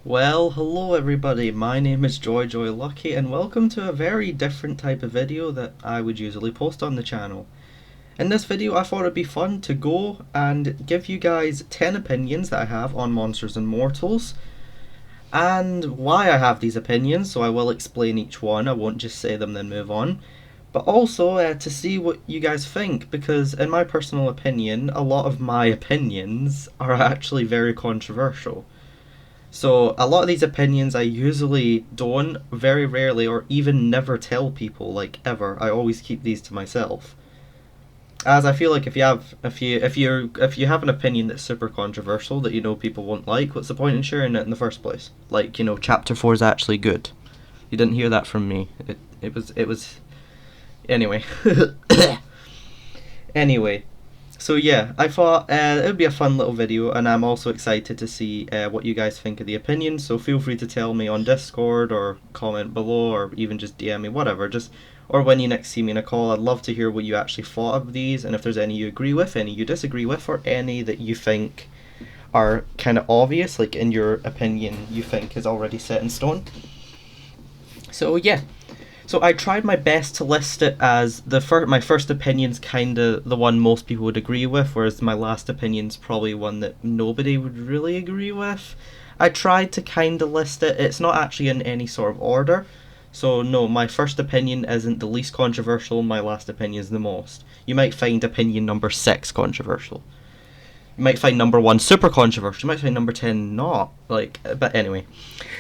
Well, hello everybody, my name is Joy Lucky and welcome to a very different type of video that I would usually post on the channel. In this video I thought it'd be fun to go and give you guys 10 opinions that I have on Monsters and Mortals and why I have these opinions, so I will explain each one, I won't just say them then move on. But also to see what you guys think, because in my personal opinion, a lot of my opinions are actually very controversial. So a lot of these opinions I usually don't, very rarely, or even never tell people, like ever. I always keep these to myself. As I feel like if you have an opinion that's super controversial that you know people won't like, what's the point in sharing it in the first place? Like, chapter 4 is actually good. You didn't hear that from me. It was anyway. Anyway, so yeah, I thought it would be a fun little video, and I'm also excited to see what you guys think of the opinions, so feel free to tell me on Discord, or comment below, or even just DM me, whatever, or when you next see me in a call. I'd love to hear what you actually thought of these, and if there's any you agree with, any you disagree with, or any that you think are kind of obvious, like in your opinion you think is already set in stone. So yeah. So I tried my best to list it as my first opinion's kind of the one most people would agree with, whereas my last opinion's probably one that nobody would really agree with. I tried to kind of list it. It's not actually in any sort of order. So no, my first opinion isn't the least controversial, my last opinion is the most. You might find opinion number 6 controversial. You might find number 1 super controversial. You might find number 10 not. But anyway.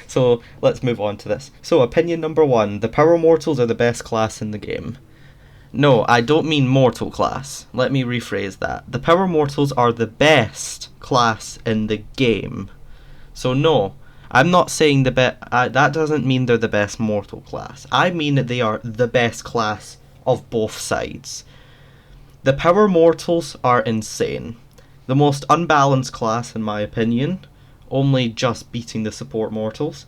So let's move on to this. So opinion number 1, the Power Mortals are the best class in the game. No, I don't mean mortal class. Let me rephrase that. The Power Mortals are the best class in the game. So no, I'm not saying that doesn't mean they're the best mortal class. I mean that they are the best class of both sides. The Power Mortals are insane. The most unbalanced class in my opinion, only just beating the support mortals,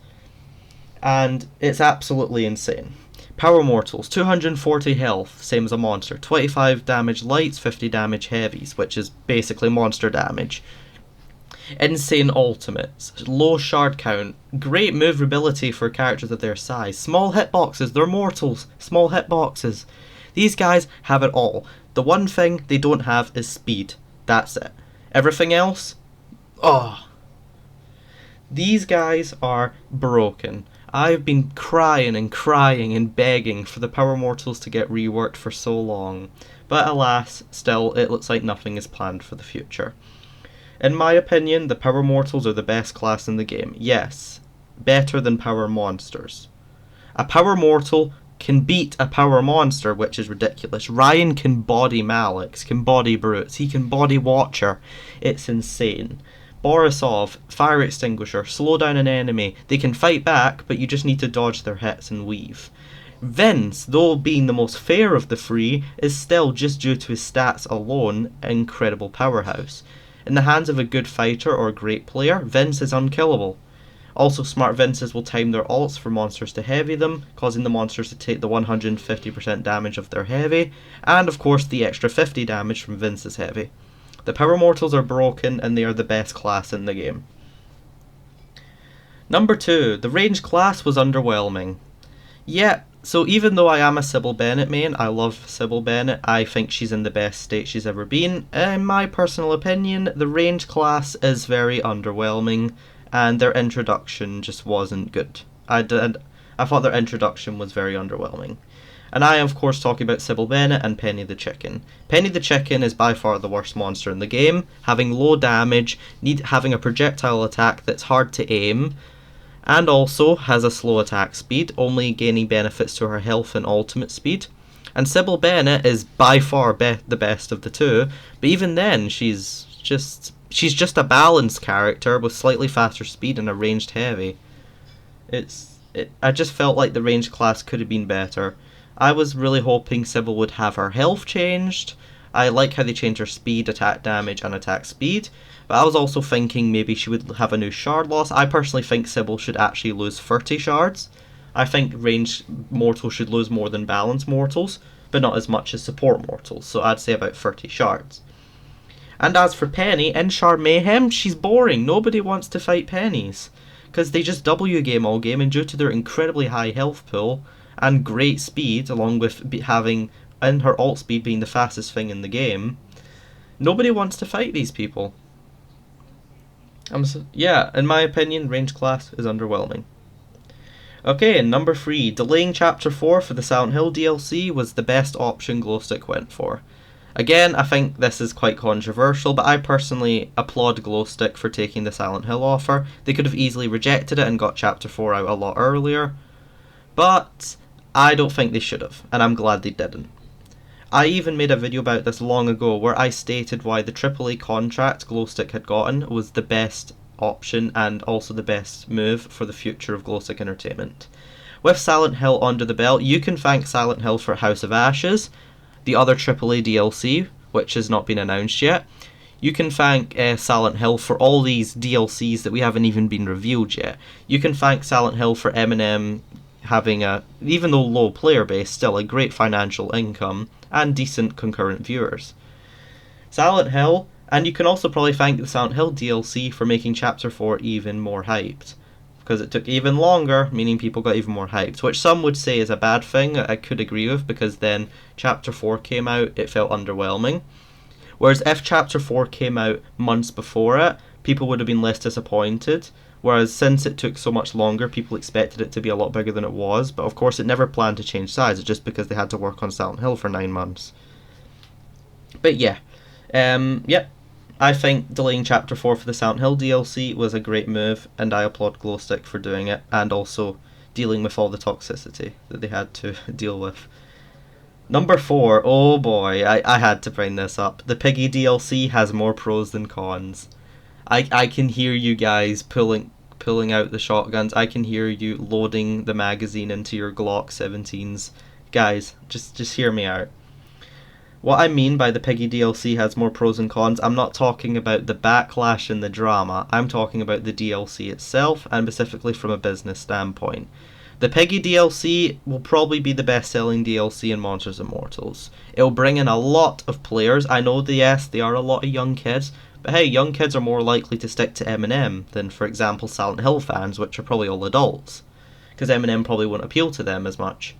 and it's absolutely insane. Power mortals, 240 health, same as a monster, 25 damage lights, 50 damage heavies, which is basically monster damage. Insane ultimates, low shard count, great movability for characters of their size, small hitboxes, they're mortals, small hitboxes. These guys have it all. The one thing they don't have is speed. That's it. Everything else, oh. These guys are broken. I've been crying and begging for the Power Mortals to get reworked for so long, but alas, still, it looks like nothing is planned for the future. In my opinion, the Power Mortals are the best class in the game. Yes, better than Power Monsters. A Power Mortal can beat a Power Monster, which is ridiculous. Ryan can body Malix, can body Brutes, he can body Watcher. It's insane. Borisov, fire extinguisher, slow down an enemy. They can fight back, but you just need to dodge their hits and weave. Vince, though being the most fair of the three, is still, just due to his stats alone, an incredible powerhouse. In the hands of a good fighter or a great player, Vince is unkillable. Also, smart Vinces will time their ults for monsters to heavy them, causing the monsters to take the 150% damage of their heavy, and of course the extra 50 damage from Vince's heavy. The Power Mortals are broken, and they are the best class in the game. Number 2, the range class was underwhelming. Yeah, so even though I am a Sybil Bennett main, I love Sybil Bennett, I think she's in the best state she's ever been. In my personal opinion, the range class is very underwhelming, and their introduction just wasn't good. I thought their introduction was very underwhelming. And I am of course talking about Sybil Bennett and Penny the Chicken. Penny the Chicken is by far the worst monster in the game, having low damage, having a projectile attack that's hard to aim, and also has a slow attack speed, only gaining benefits to her health and ultimate speed. And Sybil Bennett is by far the best of the two, but even then she's just a balanced character with slightly faster speed and a ranged heavy. I just felt like the ranged class could have been better. I was really hoping Sybil would have her health changed. I like how they changed her speed, attack damage, and attack speed. But I was also thinking maybe she would have a new shard loss. I personally think Sybil should actually lose 30 shards. I think ranged mortals should lose more than balanced mortals, but not as much as support mortals. So I'd say about 30 shards. And as for Penny, in Char Mayhem, she's boring. Nobody wants to fight pennies. Because they just W game all game, and due to their incredibly high health pool and great speed, along with having in her alt speed being the fastest thing in the game, nobody wants to fight these people. Yeah, in my opinion, range class is underwhelming. Okay, and number 3, delaying Chapter 4 for the Silent Hill DLC was the best option Glowstick went for. Again, I think this is quite controversial, but I personally applaud Glowstick for taking the Silent Hill offer. They could have easily rejected it and got Chapter 4 out a lot earlier, but I don't think they should have, and I'm glad they didn't. I even made a video about this long ago where I stated why the AAA contract Glowstick had gotten was the best option and also the best move for the future of Glowstick Entertainment. With Silent Hill under the belt, you can thank Silent Hill for House of Ashes, the other AAA DLC, which has not been announced yet. You can thank Silent Hill for all these DLCs that we haven't even been revealed yet. You can thank Silent Hill for Eminem having a, even though low player base, still a great financial income and decent concurrent viewers. Silent Hill, and you can also probably thank the Silent Hill DLC for making Chapter 4 even more hyped. Because it took even longer, meaning people got even more hyped, which some would say is a bad thing. I could agree with, because then Chapter 4 came out, it felt underwhelming. Whereas if Chapter 4 came out months before it, people would have been less disappointed. Whereas since it took so much longer, people expected it to be a lot bigger than it was. But of course it never planned to change size, it's just because they had to work on Silent Hill for 9 months. But yeah, yep. I think delaying Chapter 4 for the Silent Hill DLC was a great move, and I applaud Glowstick for doing it, and also dealing with all the toxicity that they had to deal with. Number 4, oh boy, I had to bring this up. The Piggy DLC has more pros than cons. I can hear you guys pulling out the shotguns. I can hear you loading the magazine into your Glock 17s. Guys, just hear me out. What I mean by the Piggy DLC has more pros and cons, I'm not talking about the backlash and the drama, I'm talking about the DLC itself, and specifically from a business standpoint. The Piggy DLC will probably be the best selling DLC in Monsters Immortals. It will bring in a lot of players. I know yes, they are a lot of young kids, but hey, young kids are more likely to stick to Eminem than, for example, Silent Hill fans, which are probably all adults, because Eminem probably won't appeal to them as much.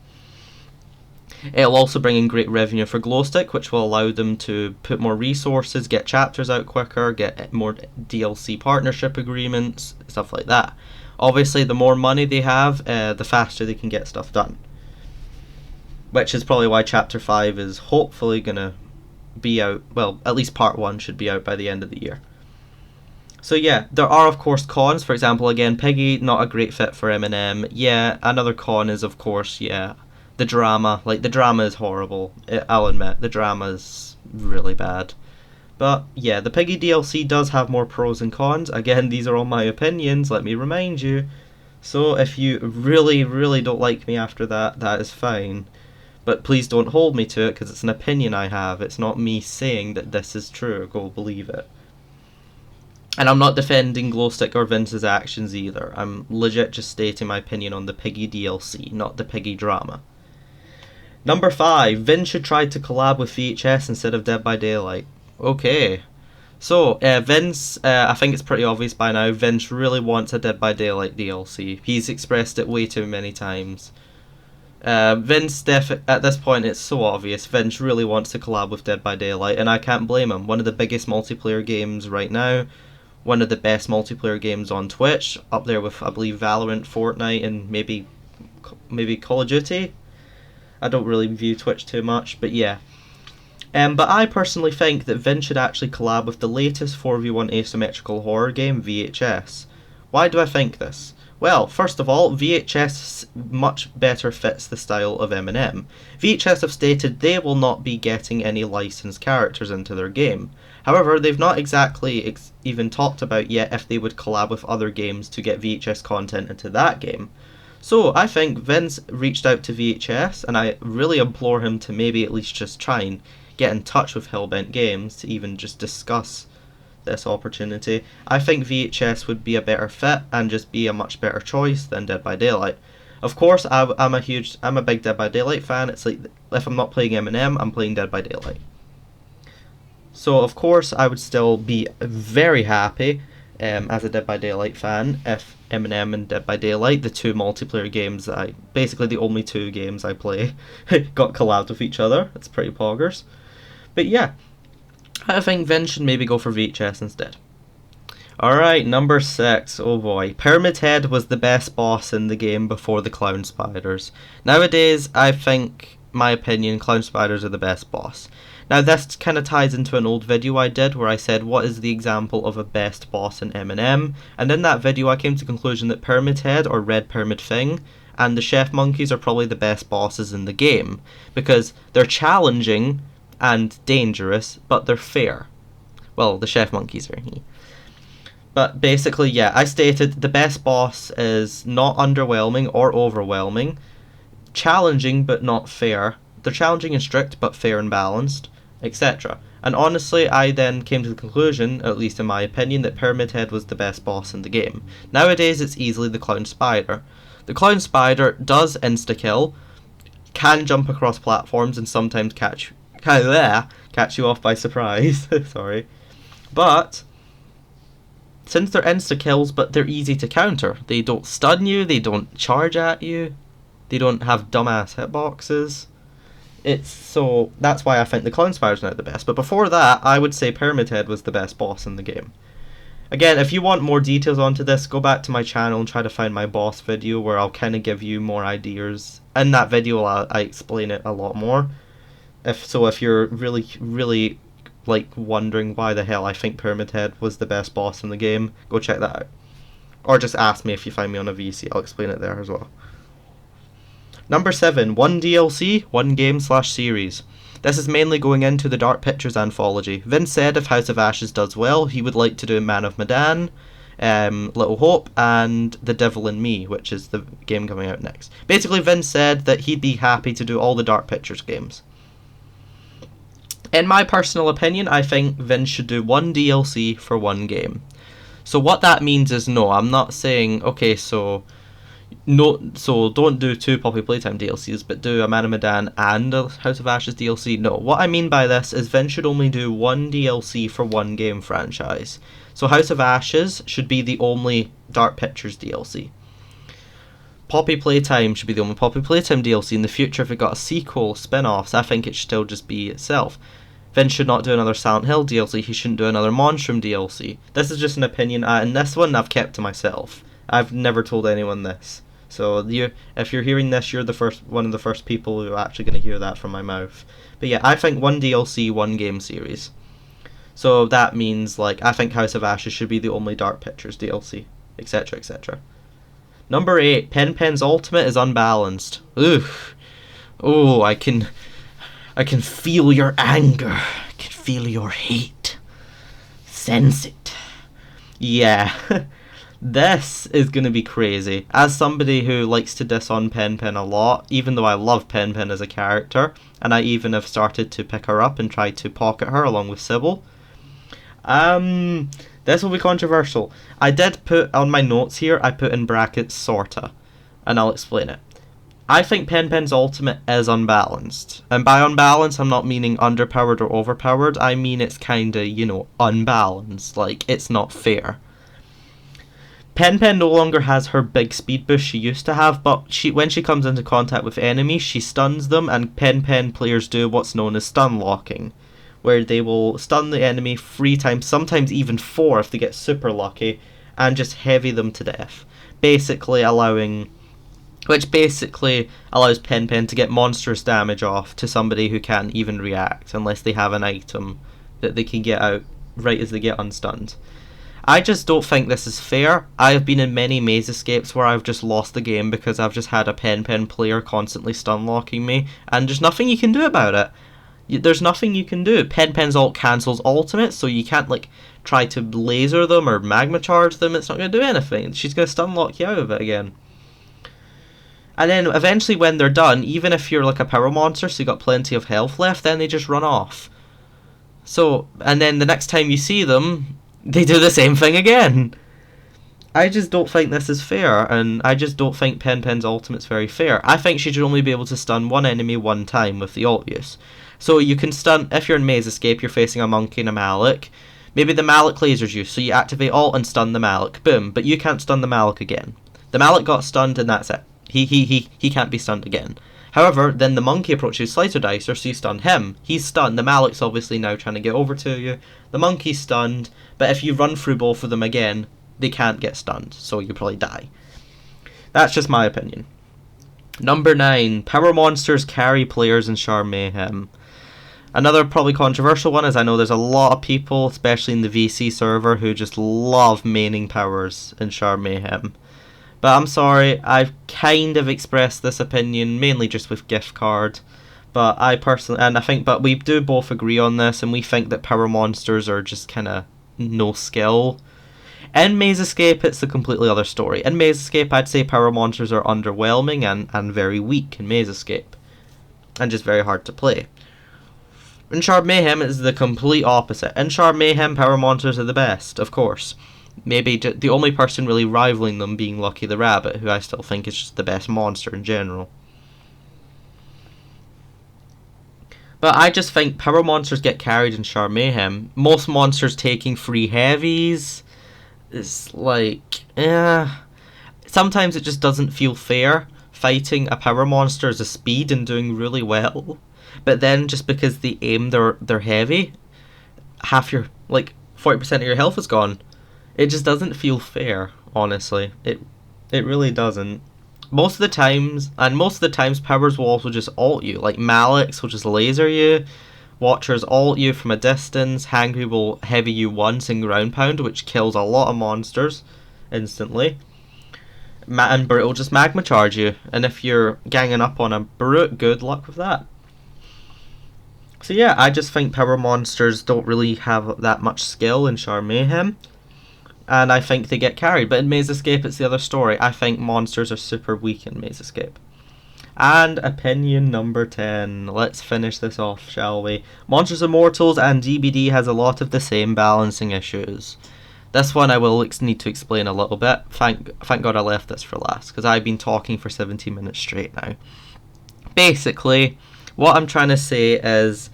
It'll also bring in great revenue for Glowstick, which will allow them to put more resources, get chapters out quicker, get more DLC partnership agreements, stuff like that. Obviously, the more money they have, the faster they can get stuff done. Which is probably why Chapter 5 is hopefully going to be out, well, at least Part 1 should be out by the end of the year. So yeah, there are of course cons. For example, again, Piggy, not a great fit for Eminem. Yeah, another con is of course, yeah, the drama. Like, the drama is horrible. I'll admit, the drama is really bad. But yeah, the Piggy DLC does have more pros and cons. Again, these are all my opinions, let me remind you. So if you really, really don't like me after that, that is fine. But please don't hold me to it, because it's an opinion I have. It's not me saying that this is true. Go believe it. And I'm not defending Glowstick or Vince's actions either. I'm legit just stating my opinion on the Piggy DLC, not the Piggy drama. Number 5, Vince should try to collab with VHS instead of Dead by Daylight. Okay. So, Vince, I think it's pretty obvious by now, Vince really wants a Dead by Daylight DLC. He's expressed it way too many times. Vince, at this point, it's so obvious, Vince really wants to collab with Dead by Daylight, and I can't blame him. One of the biggest multiplayer games right now, one of the best multiplayer games on Twitch, up there with, I believe, Valorant, Fortnite, and maybe Call of Duty. I don't really view Twitch too much, but yeah. But I personally think that Vince should actually collab with the latest 4v1 asymmetrical horror game, VHS. Why do I think this? Well, first of all, VHS much better fits the style of Eminem. VHS have stated they will not be getting any licensed characters into their game. However, they've not exactly even talked about yet if they would collab with other games to get VHS content into that game. So I think Vince reached out to VHS, and I really implore him to maybe at least just try and get in touch with Hellbent Games to even just discuss this opportunity. I think VHS would be a better fit and just be a much better choice than Dead by Daylight. Of course, I'm a big Dead by Daylight fan. It's like, if I'm not playing Eminem, I'm playing Dead by Daylight. So of course I would still be very happy, as a Dead by Daylight fan, if Eminem and Dead by Daylight, the two multiplayer games that basically the only two games I play, got collabed with each other. It's pretty poggers. But yeah, I think Vin should maybe go for VHS instead. Alright, number 6. Oh boy. Pyramid Head was the best boss in the game before the clown spiders. Nowadays, I think, my opinion, clown spiders are the best boss. Now this kind of ties into an old video I did where I said what is the example of a best boss in M&M, and in that video I came to the conclusion that Pyramid Head or Red Pyramid Thing and the Chef Monkeys are probably the best bosses in the game, because they're challenging and dangerous, but they're fair. Well, the Chef Monkeys are. But basically, yeah, I stated the best boss is not underwhelming or overwhelming, challenging but not fair. They're challenging and strict but fair and balanced, etc. And honestly, I then came to the conclusion, at least in my opinion, that Pyramid Head was the best boss in the game. Nowadays, it's easily the Clown Spider. The Clown Spider does insta-kill, can jump across platforms and sometimes catch you off by surprise. Sorry. But since they're insta-kills, but they're easy to counter. They don't stun you, they don't charge at you, they don't have dumbass hitboxes. So that's why I think the Clown Spider's now the best. But before that, I would say Pyramid Head was the best boss in the game. Again, if you want more details onto this, go back to my channel and try to find my boss video where I'll kind of give you more ideas. In that video, I explain it a lot more. If you're really like wondering why the hell I think Pyramid Head was the best boss in the game, go check that out. Or just ask me if you find me on a VC, I'll explain it there as well. Number 7, one DLC, one game/series. This is mainly going into the Dark Pictures anthology. Vince said if House of Ashes does well, he would like to do Man of Medan, Little Hope, and The Devil in Me, which is the game coming out next. Basically, Vince said that he'd be happy to do all the Dark Pictures games. In my personal opinion, I think Vince should do one DLC for one game. So what that means is, no, I'm not saying, okay, so don't do 2 Poppy Playtime DLCs, but do a Man of Medan and a House of Ashes DLC. No, what I mean by this is Vince should only do one DLC for one game franchise. So House of Ashes should be the only Dark Pictures DLC. Poppy Playtime should be the only Poppy Playtime DLC. In the future, if it got a sequel, spin-offs, I think it should still just be itself. Vince should not do another Silent Hill DLC, he shouldn't do another Monstrum DLC. This is just an opinion, and this one I've kept to myself. I've never told anyone this. So if you're hearing this, you're one of the first people who are actually going to hear that from my mouth. But yeah, I think one DLC, one game series. So that means, like, I think House of Ashes should be the only Dark Pictures DLC, etc, etc. Number 8, Pen's Ultimate is unbalanced. Oof. Oh, I can feel your anger. I can feel your hate. Sense it. Yeah. This is going to be crazy. As somebody who likes to diss on Pen a lot, even though I love Pen as a character, and I even have started to pick her up and try to pocket her along with Sybil, this will be controversial. I did put on my notes here, I put in brackets sorta, and I'll explain it. I think Pen's Ultimate is unbalanced. And by unbalanced, I'm not meaning underpowered or overpowered, I mean it's kinda, unbalanced. Like, it's not fair. Pen no longer has her big speed boost she used to have, but when she comes into contact with enemies, she stuns them, and Pen players do what's known as stun locking, where they will stun the enemy 3 times, sometimes even 4 if they get super lucky, and just heavy them to death. Which basically allows Pen to get monstrous damage off to somebody who can't even react, unless they have an item that they can get out right as they get unstunned. I just don't think this is fair. I have been in many maze escapes where I've just lost the game because I've just had a Pen player constantly stun locking me, and there's nothing you can do about it. There's nothing you can do. Pen's ult cancels ultimate, so you can't like try to laser them or magma charge them. It's not going to do anything. She's going to stun lock you out of it again. And then eventually when they're done, even if you're like a power monster, so you got plenty of health left, then they just run off. So, and then the next time you see them, they do the same thing again. I just don't think this is fair, and I just don't think Pen's ultimate's very fair. I think she should only be able to stun one enemy one time with the ult use. So you can stun, if you're in Maze Escape, you're facing a monkey and a Malik. Maybe the Malik lasers you, so you activate ult and stun the Malik. Boom, but you can't stun the Malik again. The Malik got stunned and that's it. He can't be stunned again. However, then the monkey approaches Slicer Dicer, so you stun him. He's stunned. The Malik's obviously now trying to get over to you. The monkey's stunned, but if you run through both of them again, they can't get stunned, so you probably die. That's just my opinion. Number 9, power monsters carry players in Char Mayhem. Another probably controversial one is I know there's a lot of people, especially in the VC server, who just love maining powers in Char Mayhem. But I'm sorry, I've kind of expressed this opinion, mainly just with gift card. But I personally, and I think, but we do both agree on this, and we think that power monsters are just kind of no skill. In Maze Escape, it's a completely other story. In Maze Escape, I'd say power monsters are underwhelming and very weak in Maze Escape. And just very hard to play. In Char Mayhem, it's the complete opposite. In Char Mayhem, power monsters are the best, of course. Maybe the only person really rivaling them being Lucky the Rabbit, who I still think is just the best monster in general. But I just think power monsters get carried in Char Mayhem. Most monsters taking free heavies is like, sometimes it just doesn't feel fair fighting a power monster as a speed and doing really well. But then just because they aim their heavy, half your, like 40% of your health is gone. It just doesn't feel fair, honestly. It really doesn't. Most of the times powers will also just ult you. Like Malik's will just laser you. Watchers ult you from a distance. Hangry will heavy you once in ground pound, which kills a lot of monsters instantly. And Brute will just magma charge you. And if you're ganging up on a Brute, good luck with that. So yeah, I just think power monsters don't really have that much skill in Char Mayhem. And I think they get carried. But in Maze Escape, it's the other story. I think monsters are super weak in Maze Escape. And opinion number 10. Let's finish this off, shall we? Monsters Immortals and DBD has a lot of the same balancing issues. This one I will need to explain a little bit. Thank God I left this for last, because I've been talking for 17 minutes straight now. Basically, what I'm trying to say is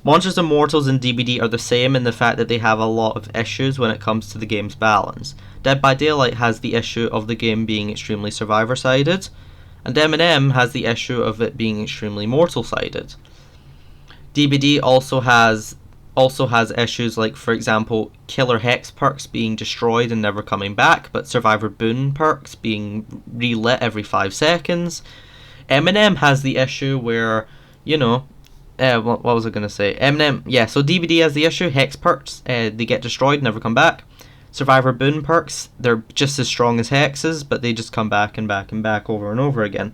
Monsters Immortals and DBD are the same in the fact that they have a lot of issues when it comes to the game's balance. Dead by Daylight has the issue of the game being extremely survivor-sided, and M&M has the issue of it being extremely mortal-sided. DBD also has issues like, for example, Killer Hex perks being destroyed and never coming back, but Survivor Boon perks being relit every 5 seconds. M&M has the issue where, you know, what was I going to say? M&M, yeah, so DBD has the issue, Hex perks, they get destroyed, never come back. Survivor Boon perks, they're just as strong as Hexes, but they just come back and back and back over and over again.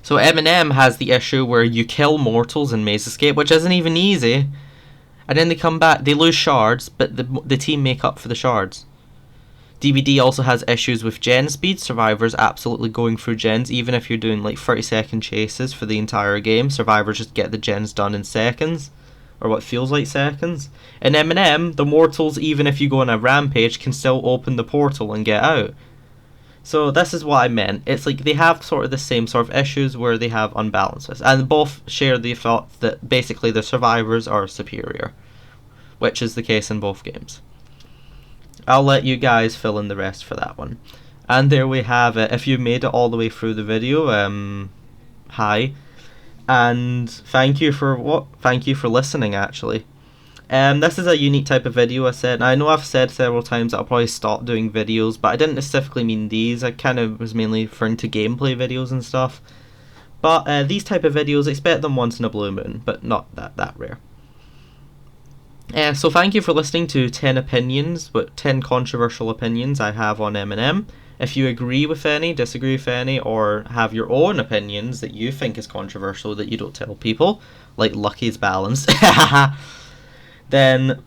So M&M has the issue where you kill mortals in Maze Escape, which isn't even easy, and then they come back, they lose shards, but the team make up for the shards. DBD also has issues with gen speed. Survivors absolutely going through gens, even if you're doing like 30-second chases for the entire game. Survivors just get the gens done in seconds, or what feels like seconds. In M&M, the mortals, even if you go on a rampage, can still open the portal and get out. So this is what I meant. It's like they have sort of the same sort of issues where they have unbalances, and both share the thought that basically the survivors are superior, which is the case in both games. I'll let you guys fill in the rest for that one. And there we have it. If you made it all the way through the video, hi. And thank you for listening, actually. This is a unique type of video, I know I've said several times that I'll probably stop doing videos, but I didn't specifically mean these. I kind of was mainly referring to gameplay videos and stuff. But these type of videos, expect them once in a blue moon, but not that rare. So thank you for listening to 10 opinions, but 10 controversial opinions I have on M&M. If you agree with any, disagree with any, or have your own opinions that you think is controversial that you don't tell people, like Lucky's balance, then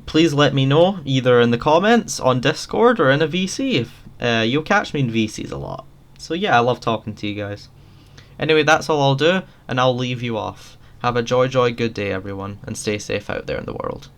please let me know, either in the comments, on Discord, or in a VC. You'll catch me in VCs a lot. So yeah, I love talking to you guys. Anyway, that's all I'll do, and I'll leave you off. Have a joy good day, everyone, and stay safe out there in the world.